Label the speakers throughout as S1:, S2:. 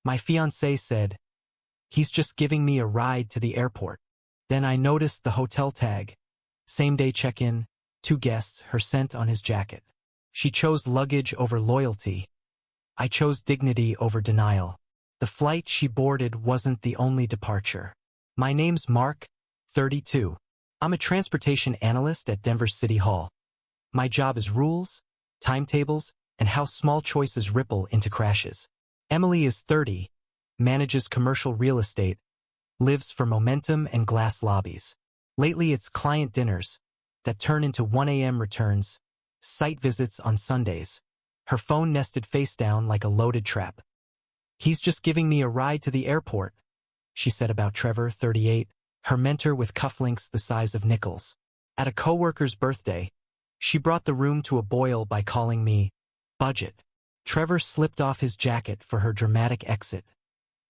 S1: My fiancé said, "He's just giving me a ride to the airport." Then I noticed the hotel tag. Same-day check-in, 2 guests, her scent on his jacket. She chose luggage over loyalty. I chose dignity over denial. The flight she boarded wasn't the only departure. My name's Mark, 32. I'm a transportation analyst at Denver City Hall. My job is rules, timetables, and how small choices ripple into crashes. Emily is 30, manages commercial real estate, lives for momentum and glass lobbies. Lately it's client dinners that turn into 1 a.m. returns, site visits on Sundays. Her phone nested face down like a loaded trap. "He's just giving me a ride to the airport," she said about Trevor, 38, her mentor with cufflinks the size of nickels. At a coworker's birthday, she brought the room to a boil by calling me budget. Trevor slipped off his jacket for her dramatic exit.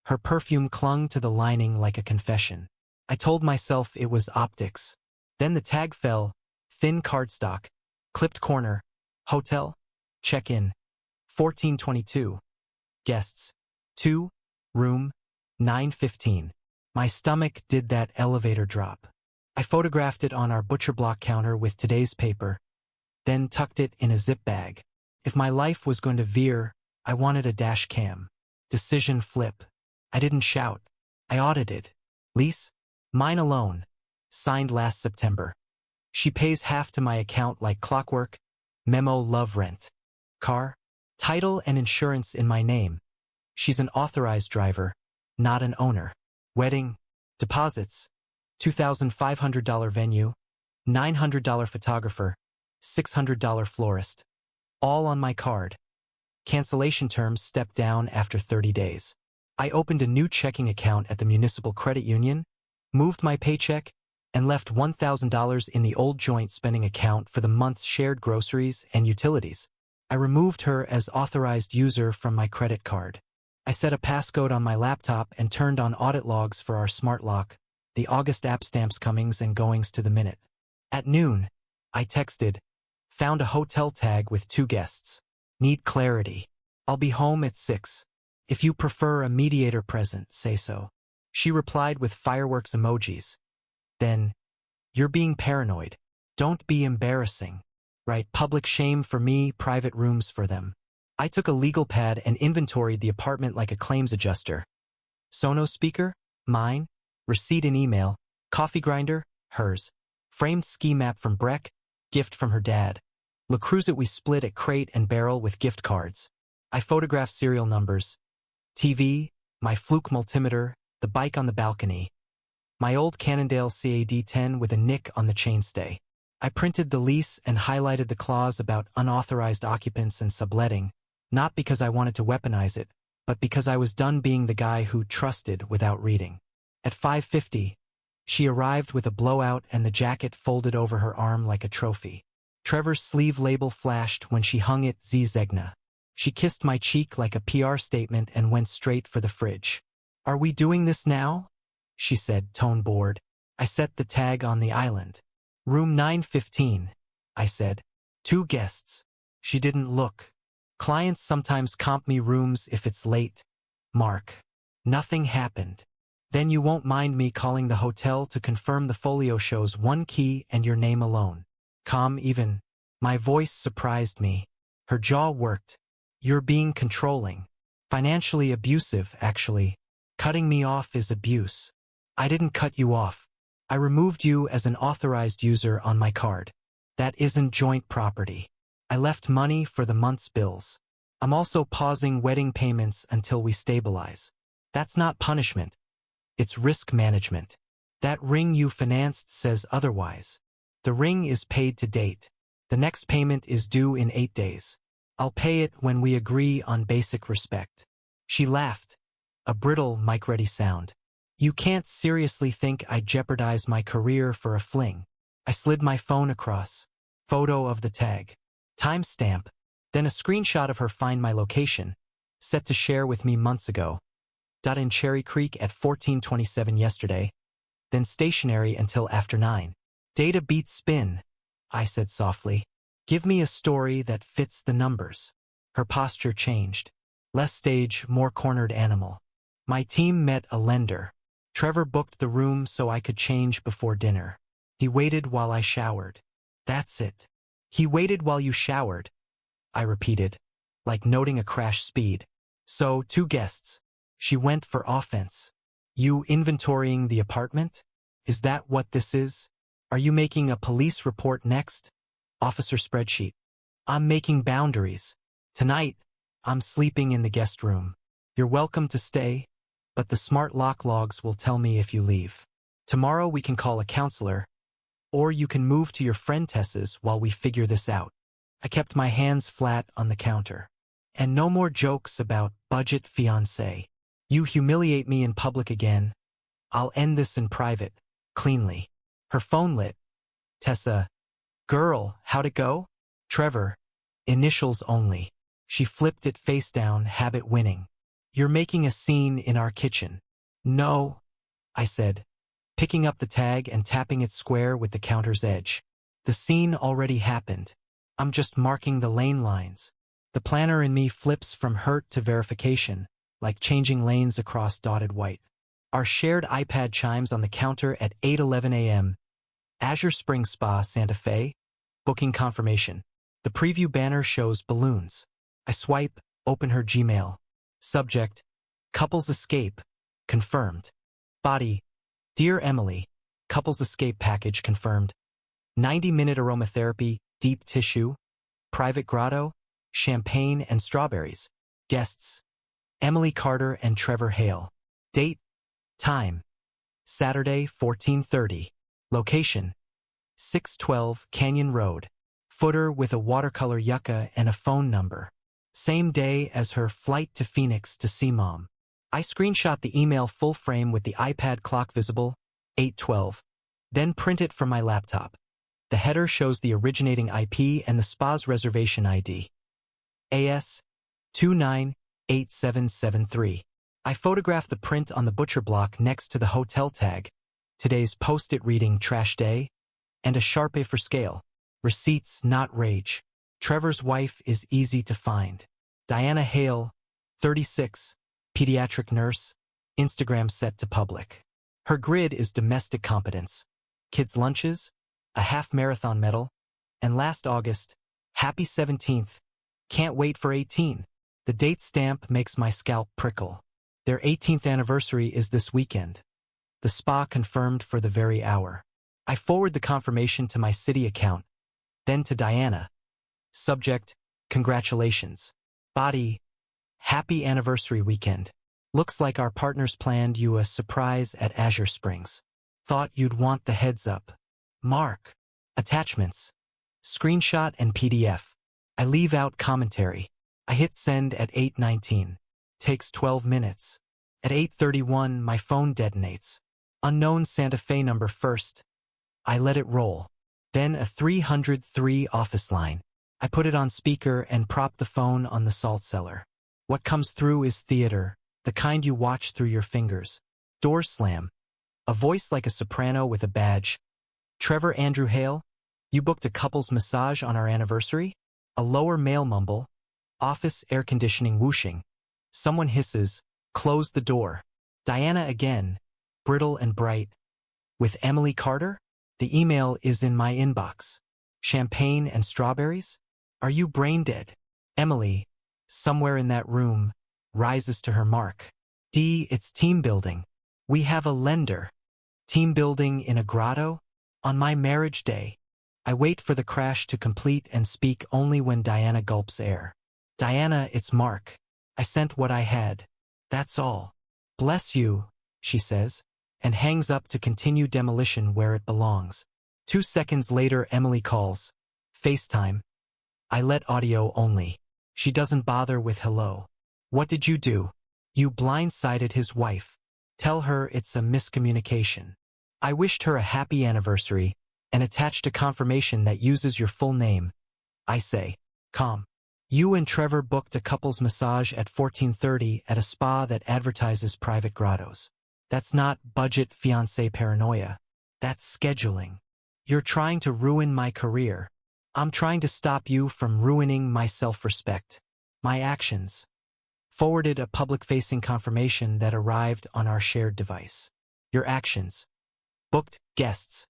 S1: Her perfume clung to the lining like a confession. I told myself it was optics. Then the tag fell, thin cardstock, clipped corner, hotel, check-in, 1422. Guests, 2, room, 915. My stomach did that elevator drop. I photographed it on our butcher block counter with today's paper, then tucked it in a zip bag. If my life was going to veer, I wanted a dash cam. Decision flip. I didn't shout. I audited. Lease? Mine alone. Signed last September. She pays half to my account like clockwork. Memo love rent. Car? Title and insurance in my name. She's an authorized driver, not an owner. Wedding? Deposits. $2,500 venue. $900 photographer. $600 florist. All on my card. Cancellation terms step down after 30 days. I opened a new checking account at the municipal credit union, moved my paycheck, and left $1,000 in the old joint spending account for the month's shared groceries and utilities. I removed her as authorized user from my credit card. I set a passcode on my laptop and turned on audit logs for our smart lock, the August app stamps comings and goings to the minute. At noon, I texted, "Found a hotel tag with 2 guests. Need clarity. I'll be home at 6. If you prefer a mediator present, say so." She replied with fireworks emojis. Then, "You're being paranoid. Don't be embarrassing. Right, public shame for me, private rooms for them." I took a legal pad and inventoried the apartment like a claims adjuster. Sonos speaker? Mine. Receipt in email. Coffee grinder? Hers. Framed ski map from Breck? Gift from her dad. La Cruzet we split at Crate and Barrel with gift cards. I photographed serial numbers. TV, my Fluke multimeter, the bike on the balcony. My old Cannondale CAD-10 with a nick on the chainstay. I printed the lease and highlighted the clause about unauthorized occupants and subletting, not because I wanted to weaponize it, but because I was done being the guy who trusted without reading. At 5:50, she arrived with a blowout and the jacket folded over her arm like a trophy. Trevor's sleeve label flashed when she hung it Zegna. She kissed my cheek like a PR statement and went straight for the fridge. "Are we doing this now?" she said, tone bored. I set the tag on the island. "Room 915, I said. 2 guests. She didn't look. Clients sometimes comp me rooms if it's late. Mark. Nothing happened. Then you won't mind me calling the hotel to confirm the folio shows 1 key and your name alone. Calm even. My voice surprised me. Her jaw worked. "You're being controlling. Financially abusive, actually. Cutting me off is abuse." "I didn't cut you off. I removed you as an authorized user on my card. That isn't joint property. I left money for the month's bills. I'm also pausing wedding payments until we stabilize. That's not punishment. It's risk management. That ring you financed says otherwise. The ring is paid to date. The next payment is due in 8 days. I'll pay it when we agree on basic respect." She laughed, a brittle mic-ready sound. "You can't seriously think I'd jeopardize my career for a fling." I slid my phone across. Photo of the tag. Timestamp. Then a screenshot of her find my location, set to share with me months ago. In Cherry Creek at 14:27 yesterday. Then stationary until after 9. "Data beats spin," I said softly. "Give me a story that fits the numbers." Her posture changed. Less stage, more cornered animal. My team met a lender. Trevor booked the room so I could change before dinner. He waited while I showered. That's it. He waited while you showered, I repeated, like noting a crash speed. So, 2 guests. She went for offense. You inventorying the apartment? Is that what this is? Are you making a police report next? Officer spreadsheet. I'm making boundaries. Tonight, I'm sleeping in the guest room. You're welcome to stay, but the smart lock logs will tell me if you leave. Tomorrow we can call a counselor, or you can move to your friend Tessa's while we figure this out. I kept my hands flat on the counter. And no more jokes about budget fiancé. You humiliate me in public again. I'll end this in private, cleanly. Her phone lit. Tessa. Girl, how'd it go? Trevor. Initials only. She flipped it face down, habit winning. You're making a scene in our kitchen. No, I said, picking up the tag and tapping it square with the counter's edge. The scene already happened. I'm just marking the lane lines. The planner in me flips from hurt to verification, like changing lanes across dotted white. Our shared iPad chimes on the counter at 8:11 a.m. Azure Spring Spa, Santa Fe. Booking confirmation. The preview banner shows balloons. I swipe, open her Gmail. Subject. Couples escape. Confirmed. Body. Dear Emily. Couples escape package confirmed. 90-minute aromatherapy, deep tissue. Private grotto. Champagne and strawberries. Guests. Emily Carter and Trevor Hale. Date. Time. Saturday, 14:30. Location. 612 Canyon Road. Footer with a watercolor yucca and a phone number. Same day as her flight to Phoenix to see Mom. I screenshot the email full frame with the iPad clock visible, 8:12. Then print it from my laptop. The header shows the originating IP and the spa's reservation ID. AS 298773. I photographed the print on the butcher block next to the hotel tag, today's post-it reading trash day, and a Sharpie for scale. Receipts, not rage. Trevor's wife is easy to find. Diana Hale, 36, pediatric nurse, Instagram set to public. Her grid is domestic competence. Kids' lunches, a half-marathon medal, and last August, happy 17th, can't wait for 18. The date stamp makes my scalp prickle. Their 18th anniversary is this weekend. The spa confirmed for the very hour. I forward the confirmation to my city account, then to Diana. Subject, congratulations. Body, happy anniversary weekend. Looks like our partners planned you a surprise at Azure Springs. Thought you'd want the heads up. Mark. Attachments. Screenshot and PDF. I leave out commentary. I hit send at 8:19. Takes 12 minutes. At 8:31, my phone detonates. Unknown Santa Fe number first. I let it roll. Then a 303 office line. I put it on speaker and prop the phone on the salt cellar. What comes through is theater, the kind you watch through your fingers. Doors slam. A voice like a soprano with a badge. Trevor Andrew Hale, you booked a couple's massage on our anniversary? A lower male mumble. Office air conditioning whooshing. Someone hisses, close the door. Diana again, brittle and bright. With Emily Carter? The email is in my inbox. Champagne and strawberries? Are you brain dead? Emily, somewhere in that room, rises to her mark. D, it's team building. We have a lender. Team building in a grotto? On my marriage day. I wait for the crash to complete and speak only when Diana gulps air. Diana, it's Mark. I sent what I had. That's all. Bless you, she says, and hangs up to continue demolition where it belongs. 2 seconds later, Emily calls. FaceTime. I let audio only. She doesn't bother with hello. What did you do? You blindsided his wife. Tell her it's a miscommunication. I wished her a happy anniversary and attached a confirmation that uses your full name. I say, calm. You and Trevor booked a couple's massage at 14:30 at a spa that advertises private grottos. That's not budget fiancé paranoia. That's scheduling. You're trying to ruin my career. I'm trying to stop you from ruining my self-respect. My actions. forwarded a public-facing confirmation that arrived on our shared device. Your actions. Booked guests.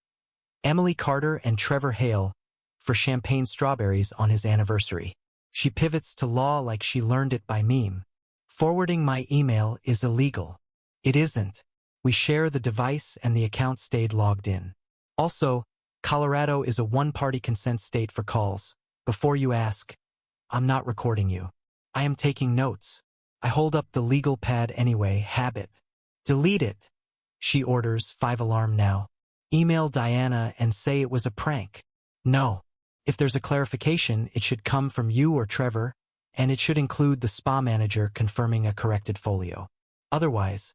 S1: Emily Carter and Trevor Hale for champagne strawberries on his anniversary. She pivots to law like she learned it by meme. Forwarding my email is illegal. It isn't. We share the device and the account stayed logged in. Also, Colorado is a one-party consent state for calls. Before you ask, I'm not recording you. I am taking notes. I hold up the legal pad anyway, habit. Delete it. She orders, 5-alarm now. Email Diana and say it was a prank. No. If there's a clarification, it should come from you or Trevor, and it should include the spa manager confirming a corrected folio. Otherwise,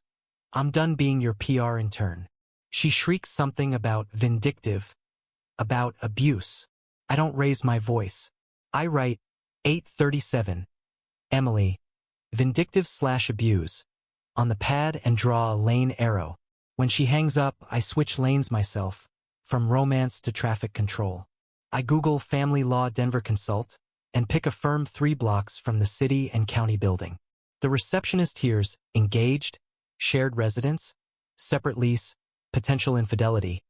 S1: I'm done being your PR intern. She shrieks something about vindictive, about abuse. I don't raise my voice. I write, 8:37, Emily, vindictive/abuse, on the pad and draw a lane arrow. When she hangs up, I switch lanes myself, from romance to traffic control. I Google Family Law Denver Consult, and pick a firm 3 blocks from the city and county building. The receptionist hears, engaged, shared residence, separate lease, potential infidelity,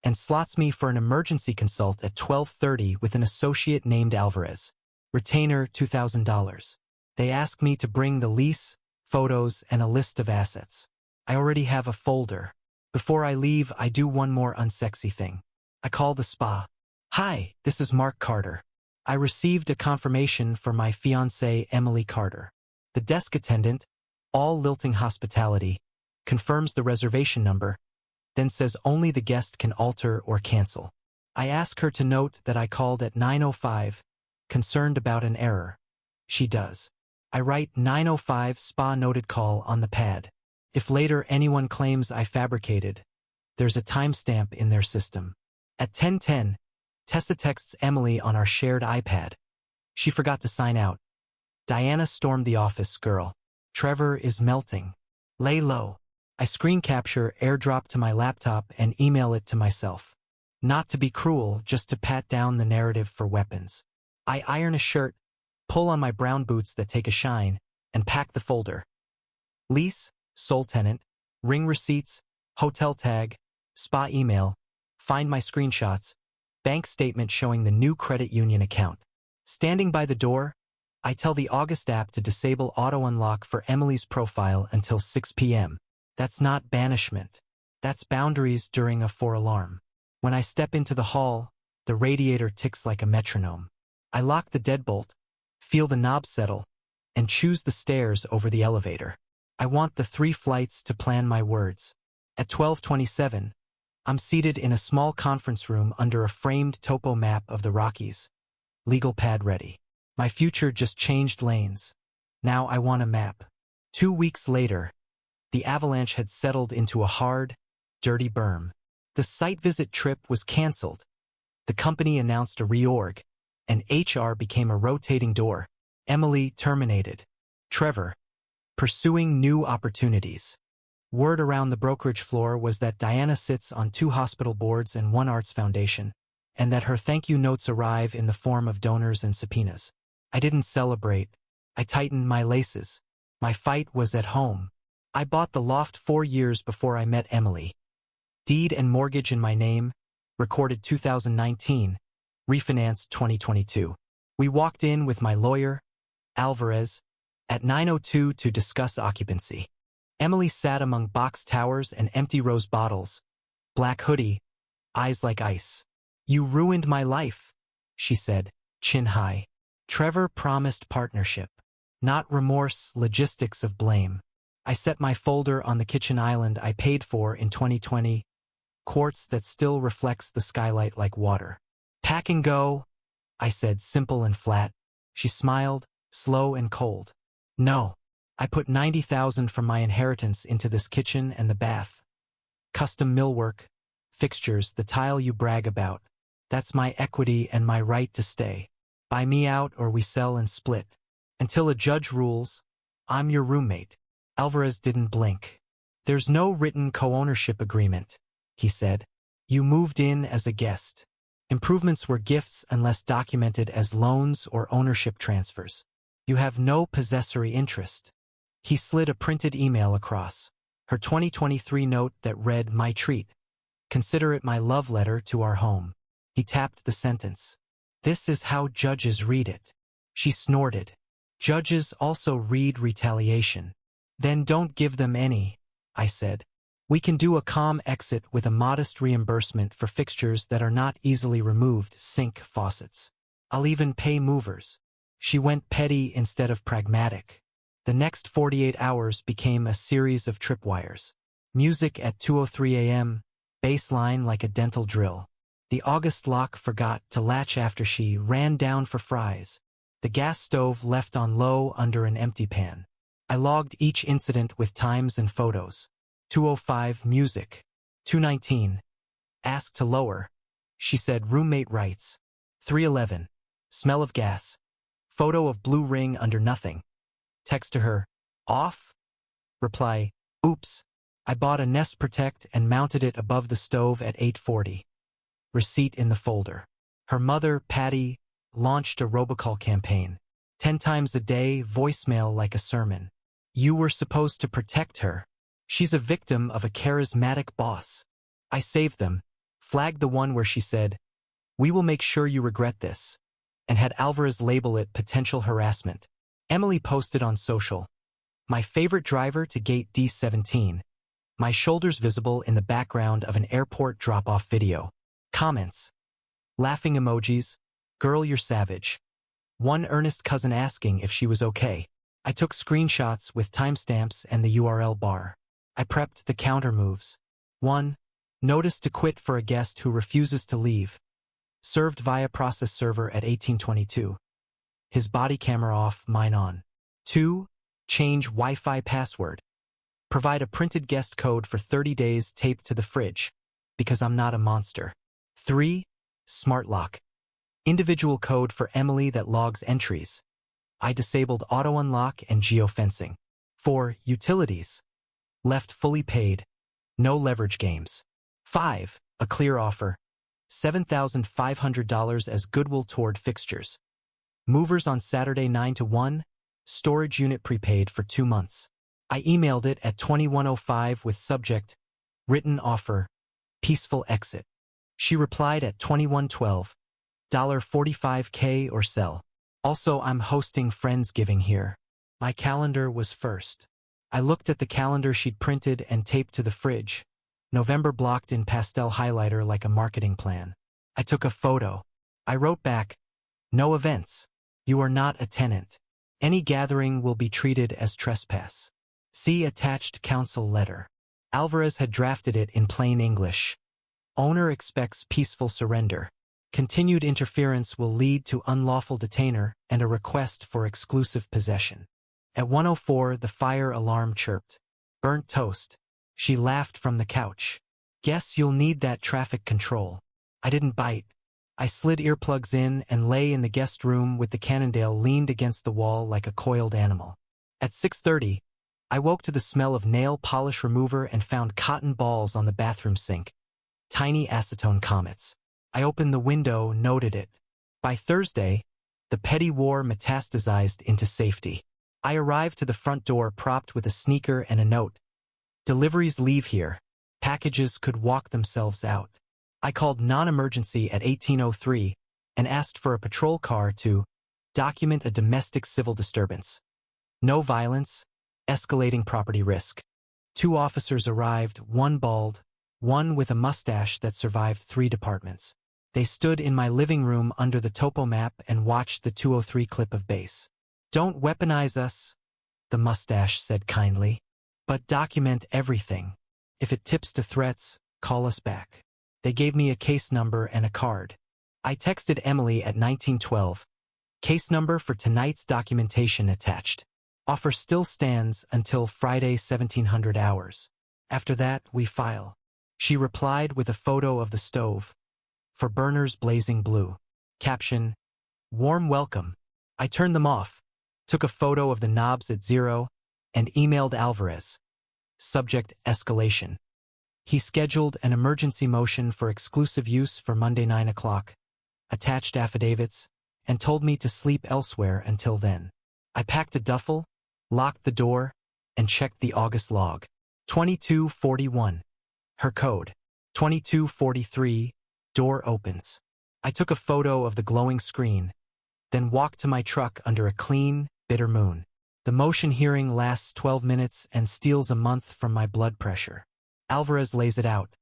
S1: and slots me for an emergency consult at 12:30 with an associate named Alvarez. Retainer, $2,000. They ask me to bring the lease, photos, and a list of assets. I already have a folder. Before I leave, I do one more unsexy thing. I call the spa. Hi, this is Mark Carter. I received a confirmation for my fiancée Emily Carter. The desk attendant, all lilting hospitality, confirms the reservation number, then says only the guest can alter or cancel. I ask her to note that I called at 9:05, concerned about an error. She does. I write 9:05 spa noted call on the pad. If later anyone claims I fabricated, there's a timestamp in their system. At 10:10, Tessa texts Emily on our shared iPad. She forgot to sign out. Diana stormed the office, girl. Trevor is melting. Lay low. I screen capture, airdrop to my laptop, and email it to myself. Not to be cruel, just to pat down the narrative for weapons. I iron a shirt, pull on my brown boots that take a shine, and pack the folder. Lease, sole tenant, ring receipts, hotel tag, spa email, find my screenshots, bank statement showing the new credit union account. Standing by the door, I tell the August app to disable auto-unlock for Emily's profile until 6 p.m. That's not banishment. That's boundaries during a 4-alarm. When I step into the hall, the radiator ticks like a metronome. I lock the deadbolt, feel the knob settle, and choose the stairs over the elevator. I want the 3 flights to plan my words. At 12:27, I'm seated in a small conference room under a framed topo map of the Rockies. Legal pad ready. My future just changed lanes. Now I want a map. 2 weeks later, the avalanche had settled into a hard, dirty berm. The site visit trip was canceled. The company announced a reorg, and HR became a rotating door. Emily terminated. Trevor, pursuing new opportunities. Word around the brokerage floor was that Diana sits on 2 hospital boards and 1 arts foundation, and that her thank you notes arrive in the form of donors and subpoenas. I didn't celebrate. I tightened my laces. My fight was at home. I bought the loft 4 years before I met Emily. Deed and mortgage in my name, recorded 2019, refinanced 2022. We walked in with my lawyer, Alvarez, at 9:02 to discuss occupancy. Emily sat among box towers and empty rose bottles, black hoodie, eyes like ice. You ruined my life, she said, chin high. Trevor promised partnership, not remorse, logistics of blame. I set my folder on the kitchen island I paid for in 2020, quartz that still reflects the skylight like water. Pack and go, I said, simple and flat. She smiled, slow and cold. No, I put $90,000 from my inheritance into this kitchen and the bath. Custom millwork, fixtures, the tile you brag about. That's my equity and my right to stay. Buy me out or we sell and split. Until a judge rules, I'm your roommate. Alvarez didn't blink. There's no written co-ownership agreement, he said. You moved in as a guest. Improvements were gifts unless documented as loans or ownership transfers. You have no possessory interest. He slid a printed email across. Her 2023 note that read, "My treat. Consider it my love letter to our home." He tapped the sentence. "This is how judges read it." She snorted. "Judges also read retaliation." "Then don't give them any," I said. "We can do a calm exit with a modest reimbursement for fixtures that are not easily removed, sink faucets. I'll even pay movers." She went petty instead of pragmatic. The next 48 hours became a series of tripwires. Music at 2:03 a.m., bass line like a dental drill. The August lock forgot to latch after she ran down for fries. The gas stove left on low under an empty pan. I logged each incident with times and photos. 2:05 music. 2:19. Asked to lower. She said roommate writes. 3:11. Smell of gas. Photo of blue ring under nothing. Text to her. Off? Reply. Oops. I bought a Nest Protect and mounted it above the stove at 8:40. Receipt in the folder. Her mother, Patty, launched a robocall campaign. 10 times a day, voicemail like a sermon. You were supposed to protect her. She's a victim of a charismatic boss. I saved them, flagged the one where she said, "We will make sure you regret this," and had Alvarez label it potential harassment. Emily posted on social. My favorite driver to gate D17. My shoulders visible in the background of an airport drop-off video. Comments. Laughing emojis. Girl, you're savage. One earnest cousin asking if she was okay. I took screenshots with timestamps and the URL bar. I prepped the counter moves. 1. Notice to quit for a guest who refuses to leave. Served via process server at 1822. His body camera off, mine on. 2. Change Wi-Fi password. Provide a printed guest code for 30 days taped to the fridge, because I'm not a monster. 3. Smart lock. Individual code for Emily that logs entries. I disabled auto unlock and geofencing. 4. Utilities. Left fully paid. No leverage games. 5. A clear offer. $7,500 as goodwill toward fixtures. Movers on Saturday 9 to 1. Storage unit prepaid for 2 months. I emailed it at 21:05 with subject, written offer, peaceful exit. She replied at 21:12, $45K or sell. Also, I'm hosting Friendsgiving here. My calendar was first. I looked at the calendar she'd printed and taped to the fridge. November blocked in pastel highlighter like a marketing plan. I took a photo. I wrote back, no events. You are not a tenant. Any gathering will be treated as trespass. See attached council letter. Alvarez had drafted it in plain English. Owner expects peaceful surrender. Continued interference will lead to unlawful detainer and a request for exclusive possession. At 1:04, the fire alarm chirped. Burnt toast. She laughed from the couch. Guess you'll need that traffic control. I didn't bite. I slid earplugs in and lay in the guest room with the Cannondale leaned against the wall like a coiled animal. At 6:30, I woke to the smell of nail polish remover and found cotton balls on the bathroom sink. Tiny acetone comets. I opened the window, noted it. By Thursday, the petty war metastasized into safety. I arrived to the front door propped with a sneaker and a note. Deliveries leave here. Packages could walk themselves out. I called non-emergency at 18:03 and asked for a patrol car to document a domestic civil disturbance. No violence, escalating property risk. 2 officers arrived, one bald, one with a mustache that survived 3 departments. They stood in my living room under the topo map and watched the 203 clip of base. Don't weaponize us, the mustache said kindly, but document everything. If it tips to threats, call us back. They gave me a case number and a card. I texted Emily at 19:12. Case number for tonight's documentation attached. Offer still stands until Friday 1700 hours. After that, we file. She replied with a photo of the stove. For burners blazing blue. Caption, warm welcome. I turned them off, took a photo of the knobs at 0, and emailed Alvarez. Subject, escalation. He scheduled an emergency motion for exclusive use for Monday 9 o'clock, attached affidavits, and told me to sleep elsewhere until then. I packed a duffel, locked the door, and checked the August log. 22:41. Her code. 22:43. Door opens. I took a photo of the glowing screen, then walked to my truck under a clean, bitter moon. The motion hearing lasts 12 minutes and steals a month from my blood pressure. Alvarez lays it out.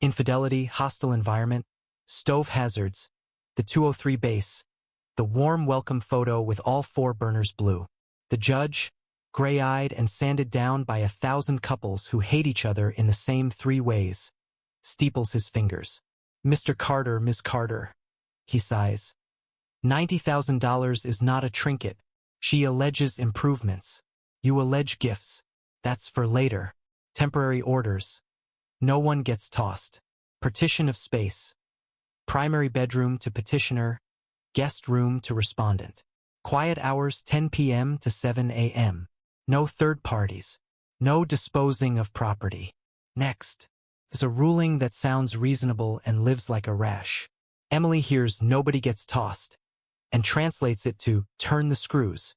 S1: Infidelity, hostile environment, stove hazards, the 203 base, the warm welcome photo with all 4 burners blue. The judge, gray-eyed and sanded down by 1,000 couples who hate each other in the same 3 ways, steeples his fingers. Mr. Carter, Ms. Carter, he sighs. $90,000 is not a trinket. She alleges improvements. You allege gifts. That's for later. Temporary orders. No one gets tossed. Partition of space. Primary bedroom to petitioner. Guest room to respondent. Quiet hours 10 p.m. to 7 a.m. No third parties. No disposing of property. Next. Is a ruling that sounds reasonable and lives like a rash. Emily hears nobody gets tossed and translates it to turn the screws.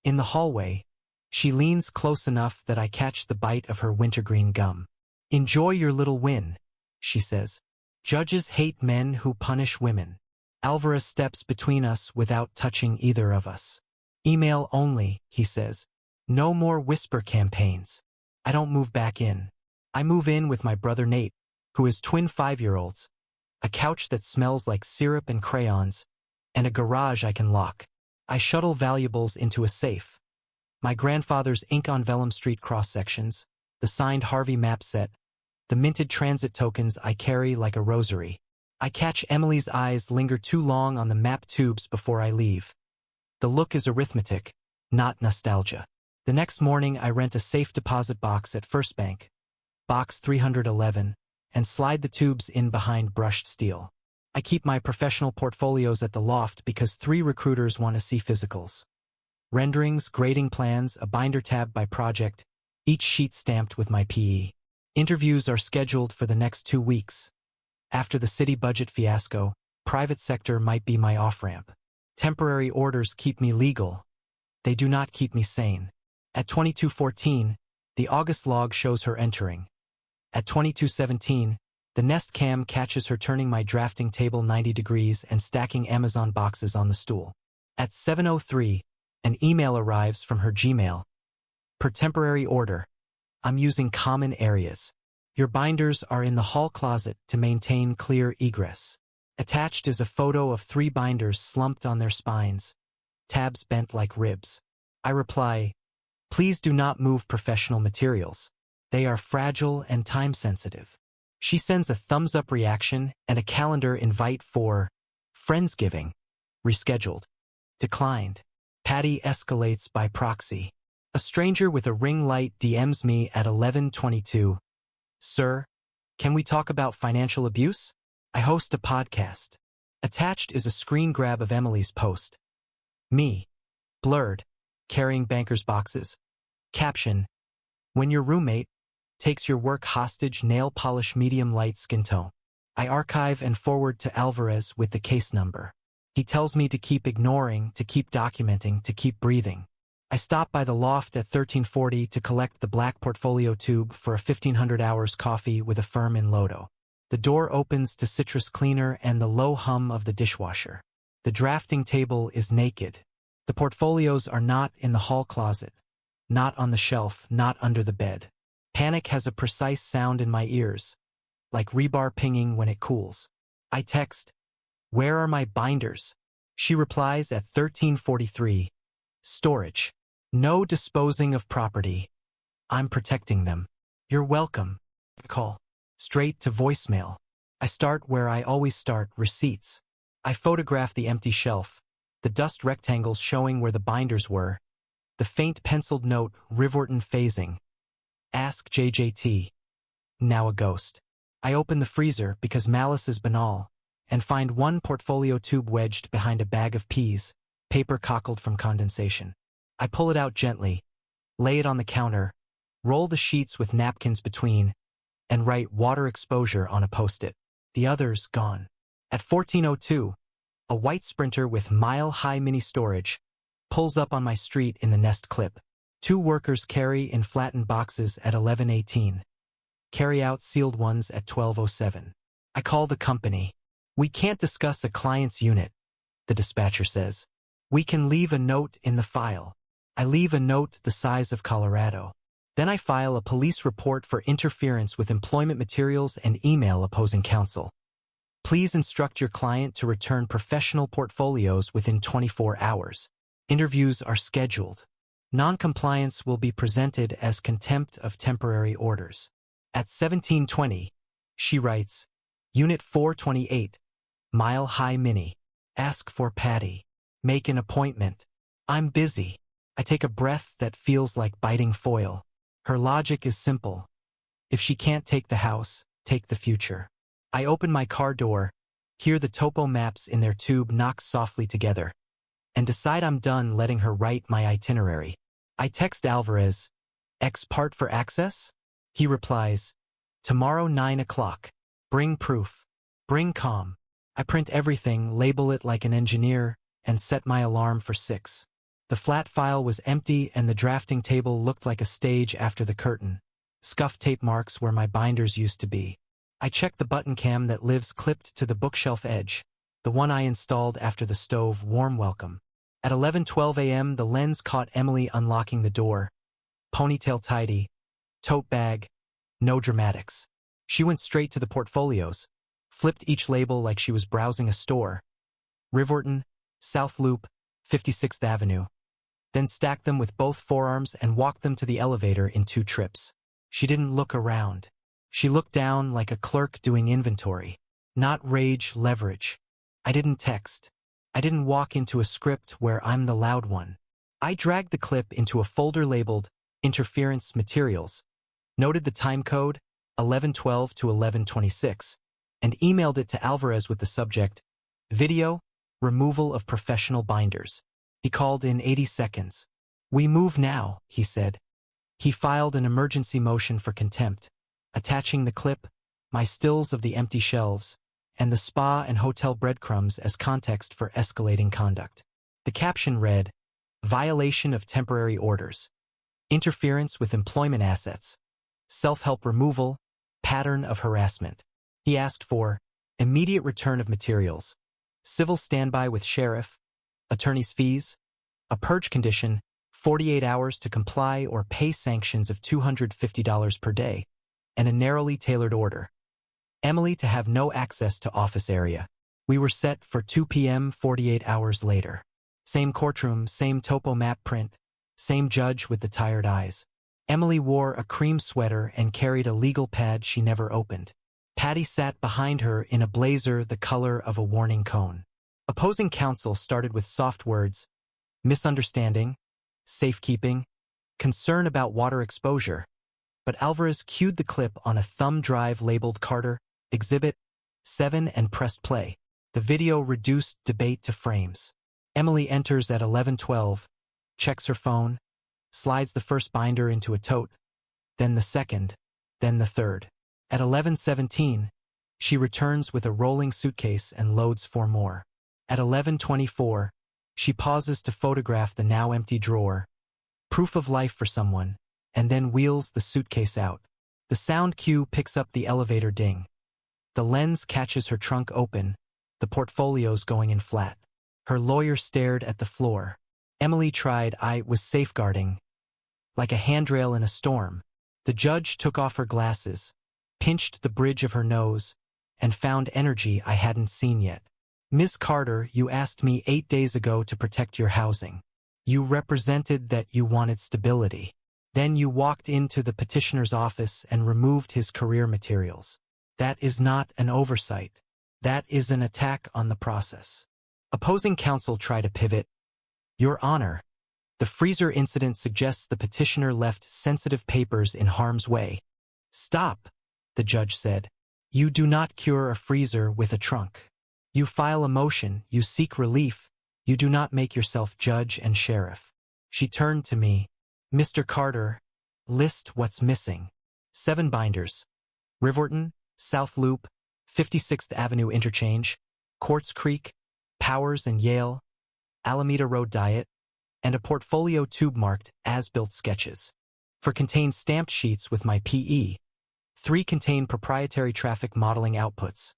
S1: In the hallway, she leans close enough that I catch the bite of her wintergreen gum. Enjoy your little win, she says. Judges hate men who punish women. Alvarez steps between us without touching either of us. Email only, he says. No more whisper campaigns. I don't move back in. I move in with my brother Nate, who is twin 5-year-olds, a couch that smells like syrup and crayons, and a garage I can lock. I shuttle valuables into a safe. My grandfather's ink on vellum street cross-sections, the signed Harvey map set, the minted transit tokens I carry like a rosary. I catch Emily's eyes linger too long on the map tubes before I leave. The look is arithmetic, not nostalgia. The next morning I rent a safe deposit box at First Bank, box 311, and slide the tubes in behind brushed steel. I keep my professional portfolios at the loft because 3 recruiters want to see physicals. Renderings, grading plans, a binder tab by project, each sheet stamped with my PE. Interviews are scheduled for the next 2 weeks. After the city budget fiasco, private sector might be my off-ramp. Temporary orders keep me legal. They do not keep me sane. At 22:14, the August log shows her entering. At 22:17, the Nest Cam catches her turning my drafting table 90 degrees and stacking Amazon boxes on the stool. At 7:03, an email arrives from her Gmail. Per temporary order, I'm using common areas. Your binders are in the hall closet to maintain clear egress. Attached is a photo of 3 binders slumped on their spines, tabs bent like ribs. I reply, please do not move professional materials. They are fragile and time-sensitive. She sends a thumbs-up reaction and a calendar invite for Friendsgiving. Rescheduled. Declined. Patty escalates by proxy. A stranger with a ring light DMs me at 11:22. Sir, can we talk about financial abuse? I host a podcast. Attached is a screen grab of Emily's post. Me. Blurred. Carrying banker's boxes. Caption. When your roommate takes your work hostage, nail polish medium light skin tone. I archive and forward to Alvarez with the case number. He tells me to keep ignoring, to keep documenting, to keep breathing. I stop by the loft at 1340 to collect the black portfolio tube for a 1500 hours coffee with a firm in Lodo. The door opens to citrus cleaner and the low hum of the dishwasher. The drafting table is naked. The portfolios are not in the hall closet, not on the shelf, not under the bed. Panic has a precise sound in my ears, like rebar pinging when it cools. I text, where are my binders? She replies at 1343, storage. No disposing of property. I'm protecting them. You're welcome. Call. Straight to voicemail. I start where I always start, receipts. I photograph the empty shelf, the dust rectangles showing where the binders were, the faint penciled note, Rivorton phasing. Ask JJT. Now a ghost. I open the freezer because malice is banal, and find 1 portfolio tube wedged behind a bag of peas, paper cockled from condensation. I pull it out gently, lay it on the counter, roll the sheets with napkins between, and write water exposure on a post-it. The others gone. At 14:02, a white Sprinter with mile-high mini storage pulls up on my street in the Nest clip. 2 workers carry in flattened boxes at 11:18. Carry out sealed ones at 12:07. I call the company. We can't discuss a client's unit, the dispatcher says. We can leave a note in the file. I leave a note the size of Colorado. Then I file a police report for interference with employment materials and email opposing counsel. Please instruct your client to return professional portfolios within 24 hours. Interviews are scheduled. Non-compliance will be presented as contempt of temporary orders. At 17:20, she writes, Unit 428, Mile High Mini. Ask for Patty. Make an appointment. I'm busy. I take a breath that feels like biting foil. Her logic is simple. If she can't take the house, take the future. I open my car door, hear the topo maps in their tube knock softly together, and decide I'm done letting her write my itinerary. I text Alvarez, X part for access? He replies, tomorrow 9 o'clock. Bring proof. Bring calm. I print everything, label it like an engineer, and set my alarm for 6. The flat file was empty and the drafting table looked like a stage after the curtain. Scuff tape marks where my binders used to be. I checked the button cam that lives clipped to the bookshelf edge, the one I installed after the stove warm welcome. At 11:12 a.m. the lens caught Emily unlocking the door. Ponytail tidy, tote bag, no dramatics. She went straight to the portfolios, flipped each label like she was browsing a store. Riverton, South Loop, 56th Avenue. Then stacked them with both forearms and walked them to the elevator in 2 trips. She didn't look around. She looked down like a clerk doing inventory. Not rage, leverage. I didn't text. I didn't walk into a script where I'm the loud one. I dragged the clip into a folder labeled Interference Materials, noted the time code, 11:12 to 11:26, and emailed it to Alvarez with the subject, Video, Removal of Professional Binders. He called in 80 seconds. We move now, he said. He filed an emergency motion for contempt, attaching the clip, my stills of the empty shelves, and the spa and hotel breadcrumbs as context for escalating conduct. The caption read, Violation of Temporary Orders. Interference with Employment Assets. Self-help removal. Pattern of harassment. He asked for immediate return of materials, civil standby with sheriff, attorney's fees, a purge condition, 48 hours to comply or pay sanctions of $250 per day, and a narrowly tailored order. Emily to have no access to office area. We were set for 2 p.m. 48 hours later. Same courtroom, same topo map print, same judge with the tired eyes. Emily wore a cream sweater and carried a legal pad she never opened. Patty sat behind her in a blazer the color of a warning cone. Opposing counsel started with soft words, misunderstanding, safekeeping, concern about water exposure, but Alvarez cued the clip on a thumb drive labeled Carter, Exhibit 7 and pressed play. The video reduced debate to frames. Emily enters at 11:12, checks her phone, slides the first binder into a tote, then the second, then the third. At 11:17, she returns with a rolling suitcase and loads 4 more. At 11:24, she pauses to photograph the now empty drawer, proof of life for someone, and then wheels the suitcase out. The sound cue picks up the elevator ding. The lens catches her trunk open, the portfolios going in flat. Her lawyer stared at the floor. Emily tried I was safeguarding, like a handrail in a storm. The judge took off her glasses, pinched the bridge of her nose, and found energy I hadn't seen yet. Ms. Carter, you asked me 8 days ago to protect your housing. You represented that you wanted stability. Then you walked into the petitioner's office and removed his career materials. That is not an oversight. That is an attack on the process. Opposing counsel tried to pivot. Your Honor, the freezer incident suggests the petitioner left sensitive papers in harm's way. Stop, the judge said. You do not cure a freezer with a trunk. You file a motion, you seek relief, you do not make yourself judge and sheriff. She turned to me. Mr. Carter, list what's missing. 7 binders. Riverton, South Loop, 56th Avenue Interchange, Quartz Creek, Powers and Yale, Alameda Road Diet, and a portfolio tube marked as-built sketches. 4 contain stamped sheets with my PE. 3 contain proprietary traffic modeling outputs.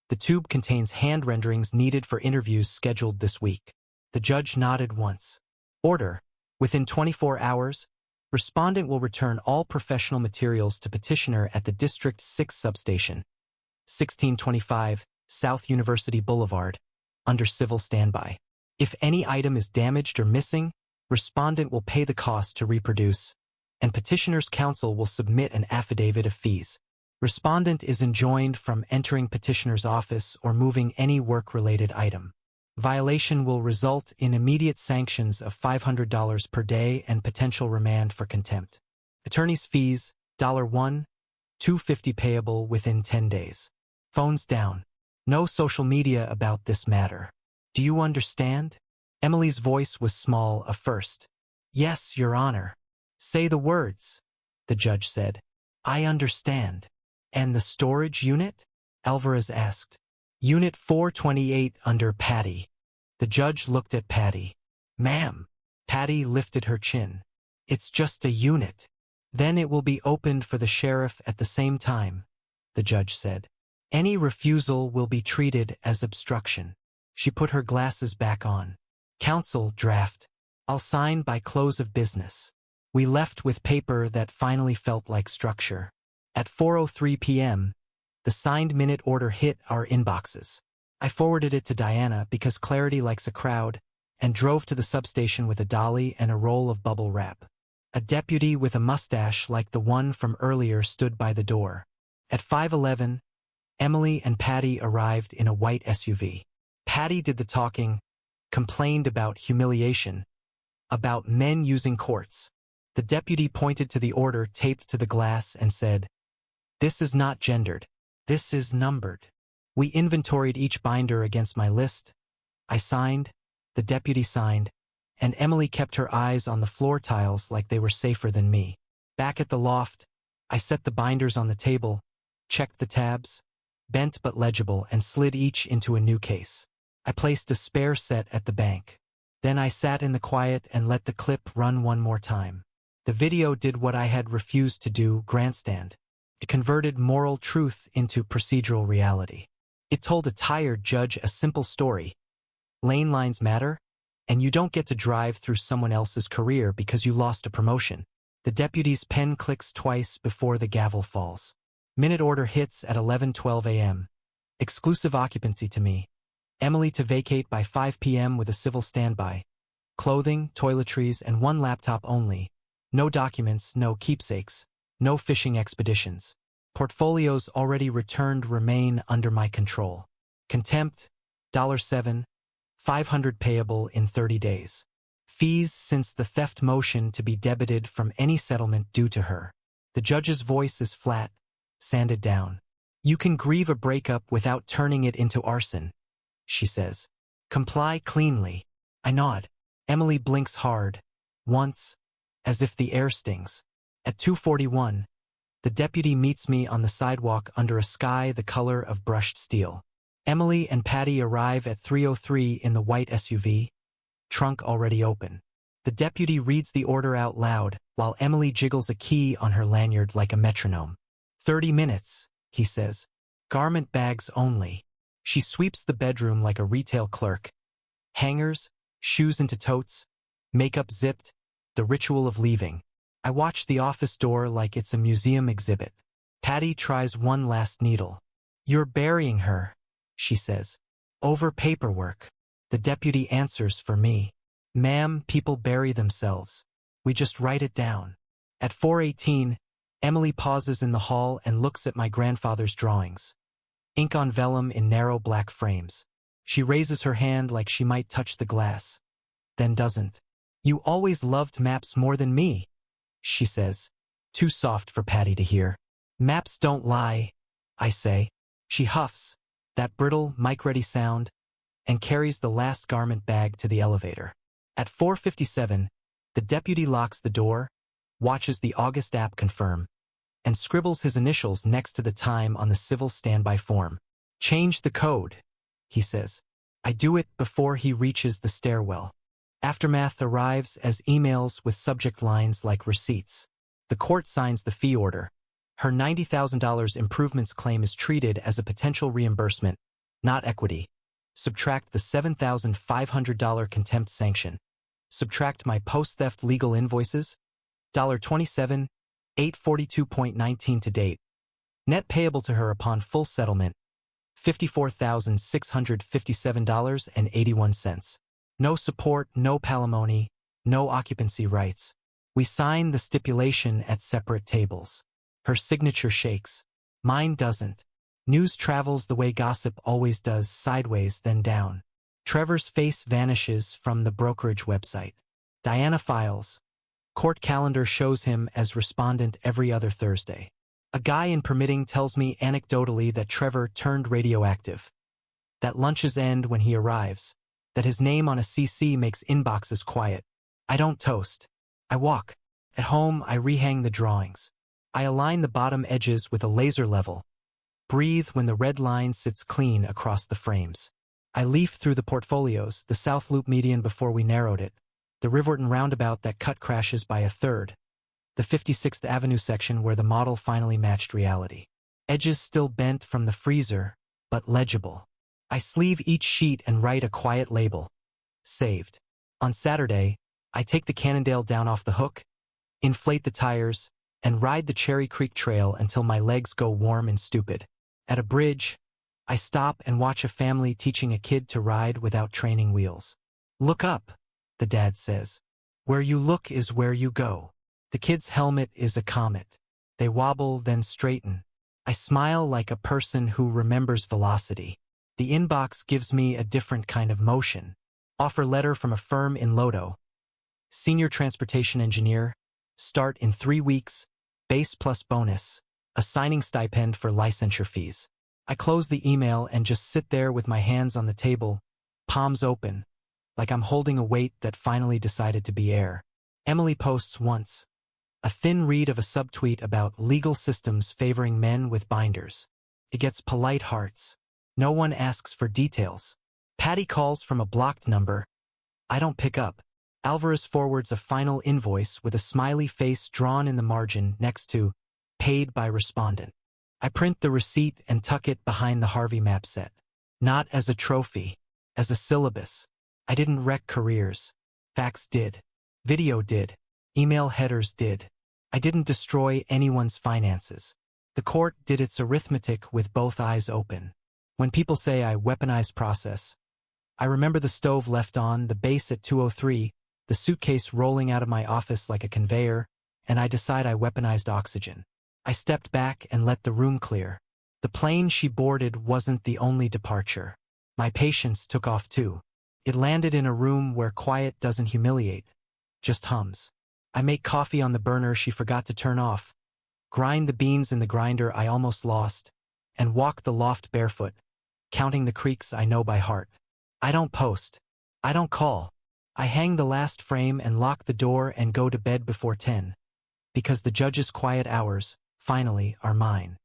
S1: The tube contains hand renderings needed for interviews scheduled this week. The judge nodded once. Order. Within 24 hours, respondent will return all professional materials to petitioner at the District 6 substation, 1625 South University Boulevard, under civil standby. If any item is damaged or missing, respondent will pay the cost to reproduce, and petitioner's counsel will submit an affidavit of fees. Respondent is enjoined from entering petitioner's office or moving any work-related item. Violation will result in immediate sanctions of $500 per day and potential remand for contempt. Attorney's fees, $1, $250 payable within 10 days. Phones down. No social media about this matter. Do you understand? Emily's voice was small at first. Yes, Your Honor. Say the words, the judge said. I understand. And the storage unit? Alvarez asked. Unit 428 under Patty. The judge looked at Patty. Ma'am. Patty lifted her chin. It's just a unit. Then it will be opened for the sheriff at the same time, the judge said. Any refusal will be treated as obstruction. She put her glasses back on. Counsel draft. I'll sign by close of business. We left with paper that finally felt like structure. At 4:03 p.m., the signed minute order hit our inboxes. I forwarded it to Diana because Clarity likes a crowd, and drove to the substation with a dolly and a roll of bubble wrap. A deputy with a mustache like the one from earlier stood by the door. At 5:11, Emily and Patty arrived in a white SUV. Patty did the talking, complained about humiliation, about men using courts. The deputy pointed to the order taped to the glass and said, This is not gendered. This is numbered. We inventoried each binder against my list. I signed, the deputy signed, and Emily kept her eyes on the floor tiles like they were safer than me. Back at the loft, I set the binders on the table, checked the tabs, bent but legible, and slid each into a new case. I placed a spare set at the bank. Then I sat in the quiet and let the clip run one more time. The video did what I had refused to do, grandstand. It converted moral truth into procedural reality. It told a tired judge a simple story. Lane lines matter, and you don't get to drive through someone else's career because you lost a promotion. The deputy's pen clicks twice before the gavel falls. Minute order hits at 11:12 a.m. Exclusive occupancy to me. Emily to vacate by 5 p.m. with a civil standby. Clothing, toiletries, and 1 laptop only. No documents, no keepsakes, no fishing expeditions. Portfolios already returned remain under my control. Contempt, $7, $500 payable in 30 days. Fees since the theft motion to be debited from any settlement due to her. The judge's voice is flat, sanded down. You can grieve a breakup without turning it into arson, she says. Comply cleanly. I nod. Emily blinks hard, once, as if the air stings. At 2:41, the deputy meets me on the sidewalk under a sky the color of brushed steel. Emily and Patty arrive at 3:03 in the white SUV, trunk already open. The deputy reads the order out loud, while Emily jiggles a key on her lanyard like a metronome. 30 minutes, he says. Garment bags only. She sweeps the bedroom like a retail clerk. Hangers, shoes into totes, makeup zipped, the ritual of leaving. I watch the office door like it's a museum exhibit. Patty tries one last needle. You're burying her, she says. Over paperwork. The deputy answers for me. Ma'am, people bury themselves. We just write it down. At 4:18, Emily pauses in the hall and looks at my grandfather's drawings. Ink on vellum in narrow black frames. She raises her hand like she might touch the glass, then doesn't. You always loved maps more than me, she says, too soft for Patty to hear. Maps don't lie, I say. She huffs, that brittle, mic-ready sound, and carries the last garment bag to the elevator. At 4:57, the deputy locks the door, watches the August app confirm, and scribbles his initials next to the time on the civil standby form. Change the code, he says. I do it before he reaches the stairwell. Aftermath arrives as emails with subject lines like receipts. The court signs the fee order. Her $90,000 improvements claim is treated as a potential reimbursement, not equity. Subtract the $7,500 contempt sanction. Subtract my post-theft legal invoices. $27, $842.19 to date. Net payable to her upon full settlement. $54,657.81. No support, no palimony, no occupancy rights. We sign the stipulation at separate tables. Her signature shakes. Mine doesn't. News travels the way gossip always does, sideways then down. Trevor's face vanishes from the brokerage website. Diana files. Court calendar shows him as respondent every other Thursday. A guy in permitting tells me anecdotally that Trevor turned radioactive. That lunches end when he arrives. That his name on a CC makes inboxes quiet. I don't toast. I walk. At home, I rehang the drawings. I align the bottom edges with a laser level. Breathe when the red line sits clean across the frames. I leaf through the portfolios, the South Loop median before we narrowed it, the Riverton roundabout that cut crashes by a third, the 56th Avenue section where the model finally matched reality. Edges still bent from the freezer, but legible. I sleeve each sheet and write a quiet label. Saved. On Saturday, I take the Cannondale down off the hook, inflate the tires, and ride the Cherry Creek Trail until my legs go warm and stupid. At a bridge, I stop and watch a family teaching a kid to ride without training wheels. Look up, the dad says. Where you look is where you go. The kid's helmet is a comet. They wobble, then straighten. I smile like a person who remembers velocity. The inbox gives me a different kind of motion. Offer letter from a firm in Lodo. Senior transportation engineer. Start in 3 weeks. Base plus bonus. A signing stipend for licensure fees. I close the email and just sit there with my hands on the table, palms open, like I'm holding a weight that finally decided to be air. Emily posts once. A thin read of a subtweet about legal systems favoring men with binders. It gets polite hearts. No one asks for details. Patty calls from a blocked number. I don't pick up. Alvarez forwards a final invoice with a smiley face drawn in the margin next to paid by respondent. I print the receipt and tuck it behind the Harvey map set. Not as a trophy, as a syllabus. I didn't wreck careers. Fax did. Video did. Email headers did. I didn't destroy anyone's finances. The court did its arithmetic with both eyes open. When people say I weaponized process, I remember the stove left on, the base at 203, the suitcase rolling out of my office like a conveyor, and I decide I weaponized oxygen. I stepped back and let the room clear. The plane she boarded wasn't the only departure. My patience took off too. It landed in a room where quiet doesn't humiliate, just hums. I make coffee on the burner she forgot to turn off, grind the beans in the grinder I almost lost, and walk the loft barefoot, counting the creaks I know by heart. I don't post. I don't call. I hang the last frame and lock the door and go to bed before 10. Because the judge's quiet hours, finally, are mine.